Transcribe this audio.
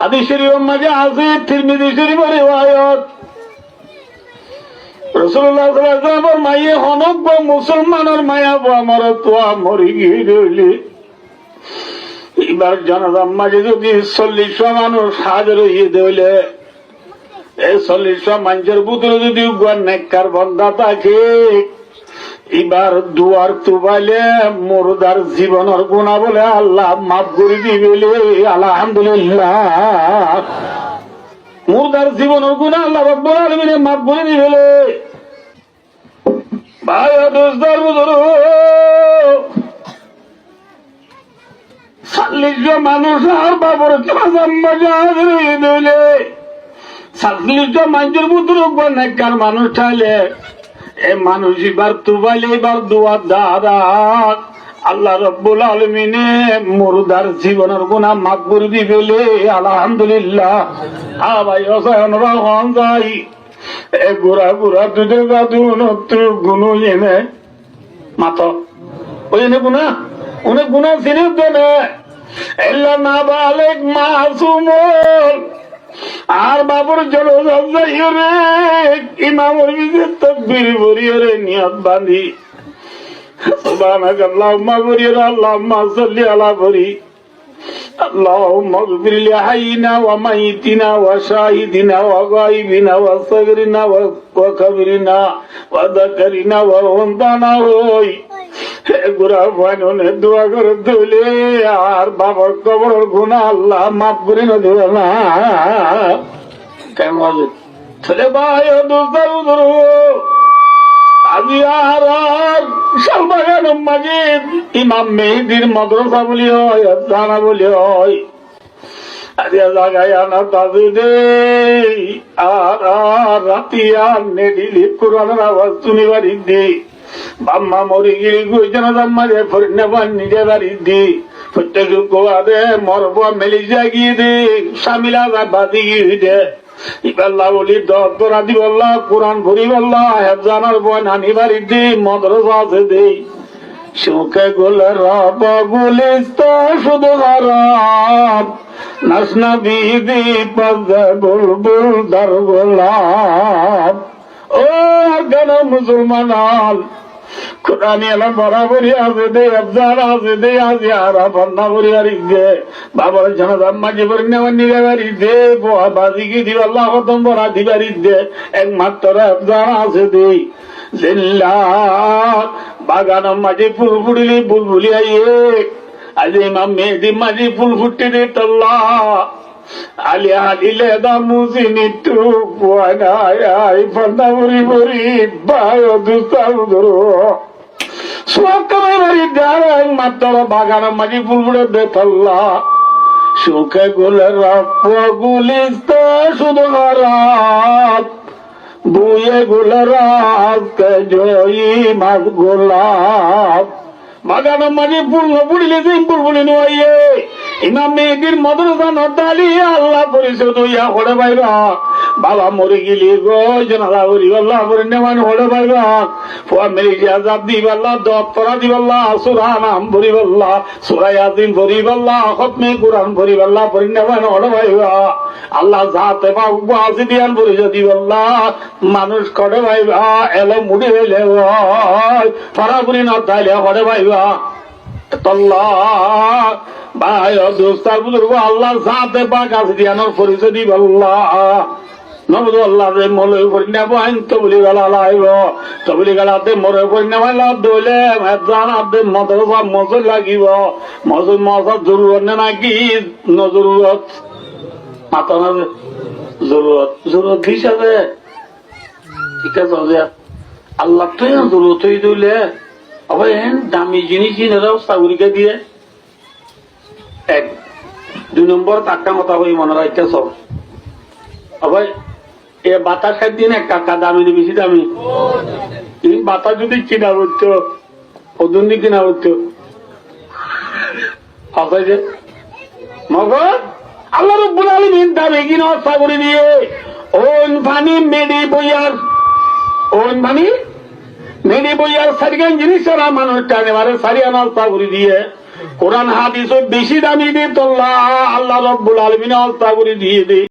হাদিস শরীফের মাঝে আছে, তিরমিজি শরীফের রিওয়ায়াত, রাসূলুল্লাহ সাল্লাল্লাহু আলাইহি ওয়াসাল্লাম মাইয়ে হনক মুসলমানের মায়া আমার তো মরি গিয়ে এবার জানাজার মাঝে যদি 40 মানুষ হাজার হইয়ে দিলে, এই 40 মানুষের ভিতরে যদি নেককার বান্দা থাকে, এবার দুয়ার তুবাইলে মুর্দার জীবনের গুণা বলে আল্লাহ মাফ করে দিবে। আলহামদুলিল্লাহ, মুর্দার জীবনের গুণা আল্লাহ রব্বুল আলামিন মাফ করে দিবে। ভাই দোস্তার বুজুর্গ, 40 মানুষ আর বাবর দিলে 40 মানুষের ভিতরে নেককার মানুষ চাইলে এ মানুষ এবার তুবাইলে এবার দুয়ার দ্বারা আল্লাহ রব্বুল আলামিনে মুর্দার জীবনের গুনাহ মাফ করে দিবে। আলহামদুলিল্লাহ। ভাই অসহায়নরা হন যাই এ গুড়া গুড়া দুধে গাদুন গুনো এনে মাত ওই এনে গুণা অনেক গুণা চিনে দেবে এল্লা না বালেক মাসুমল আর বাবুর জলযাই রে ইমামের বিজে তাকবীর ভরিয়ে রে নিয়ত বাঁধি সুবহানাল্লাহুম্মা ভরিয়ে আল্লাহুম্মা সাল্লি আলা ভরি اللهم اغفر لحينا وميتنا وشاهدنا وغائبنا وصغرنا وكبرنا وذكرنا وانثانا গুড়া বাননে দোয়া করে দিলে আর বাবার কবরের গুনাহ আল্লাহ মাফ করে না দিবে না। কেমন ছেলে ভাই দোস্তার আজি আর শালবাগান মাজিদ ইমাম মেহেদির মাদ্রাসা বলি হয়, জানা বলি হয়, আজিয়া জাগায় আনা তাজু দে আর রাতি আর নেডিলি কোরআনের আওয়াজ শুনি বাড়ি দি বাম্মা মরি গিরি গুইজন মাঝে ফরিনে বান নিজে বাড়ি দি প্রত্যেক গোয়াদে মরব মেলি জাগিয়ে দে সামিলা বাদি গিয়ে দে ইবাল্লাহ বলি দরা দিবাল্লাহ কোরআন ভরিবাল্লাহ হেফজানার বয় নানি বাড়ি দি মাদ্রাসা আছে দেই সুখে গোলে রব গুলিস্তা শুধু হারাম নাসনা বিদি পাজে বুলবুল দার গোলাপ। ও গান মুসলমান কোরআন এলা বরাবরই আছে দে আফজার আছে দে আজি আর বন্না বরি আর দে বাবার জানাজাম মাঝে বরি নেওয়ার নিরে বাড়ি দে বোয়া বাজি কি দিব আল্লাহ খতম বরা দিবারি দে একমাত্র আফজার আছে দে জিল্লাহ বাগানের মাঝে ফুল ফুটিলি বুলবুলি আইয়ে আজ ইমাম মেহেদি মাঝে ফুল ফুটে দে তল্লা আলি আলিলে দামুসি নিটু পুয়ানায় ফন্না বরি বরি বায় দুস্তার ধরো সুখে বাড়ি যার একমাত্র বাগানের মাঝে ফুল ফুটে দে তল্লা সুখে গুলে রপ গুলিস্তা শুধু হারাত বুয়ে গুলে রাজকে জয়ী মাছ গোলাপ। বাগানের মাঝে ফুল ফুটিলে ফুল ফুলি নোয়াইয়ে ইমাম মেহেদির মাদ্রাসা নদালি আল্লাহ পরিষদ হইয়া হড়ে পাইবা বাবা মরে গেলি গো জানালা করি আল্লাহ করে নেওয়ান হড়ে পাইবা ফুয়া মেরে আজাদ দিবাল্লাহ দপ্তরা দিবাল্লাহ সুরা নাম ভরিবাল্লাহ সুরা ইয়াসিন ভরিবাল্লাহ খতমে কোরআন ভরিবাল্লাহ পরি নেওয়ান হড়ে পাইবা আল্লাহ যাতে বাবু আসি দিয়ান পরিষদ দিবাল্লাহ মানুষ করে পাইবা এলো মুড়ি হইলে পরাপুরি নদাইলে হড়ে পাইবা তল্লাহ ভাই দোস্তার বুজুর্গ আল্লাহ সাথে পাক আছে দিয়ানোর পরিচয় দিব আল্লাহ নবদ আল্লাহ রে মলে করি নেব আইন তো বলি গলা লাইব তো বলি গলাতে মরে করি নেব লাভ দইলে জানাতে মাদ্রাসা মজুর লাগিব মজুর মজা জরুরত না নাকি নজরুরত মাতা না জরুরত জরুরত হিসাবে ঠিক আছে আল্লাহ তো জরুরত হয়ে দিলে আবার দামি জিনিস কিনেরাও সাগরিকে দিয়ে এক 2 নম্বর টাকা কথা বই মনে রাখতে সব আবার এ বাতা খাই দিন এক টাকা দামি বেশি দামি বাতা যদি কিনা করতো ওজন দিয়ে কিনা করতো যে মগর আল্লাহ রব্বুল আলামিন দামি কিনা সাগরি দিয়ে ওন পানি মেডি বইয়ার ওন পানি মেডি বইয়ার সারিগান জিনিস মানুষ টানে মারে সারিয়ানা সাগরি দিয়ে কোরআন হাদিস বেশি দামি দিয়ে তোল্লা আল্লাহ রব্বুল আলমিনে হস্তা করে দিয়ে দে।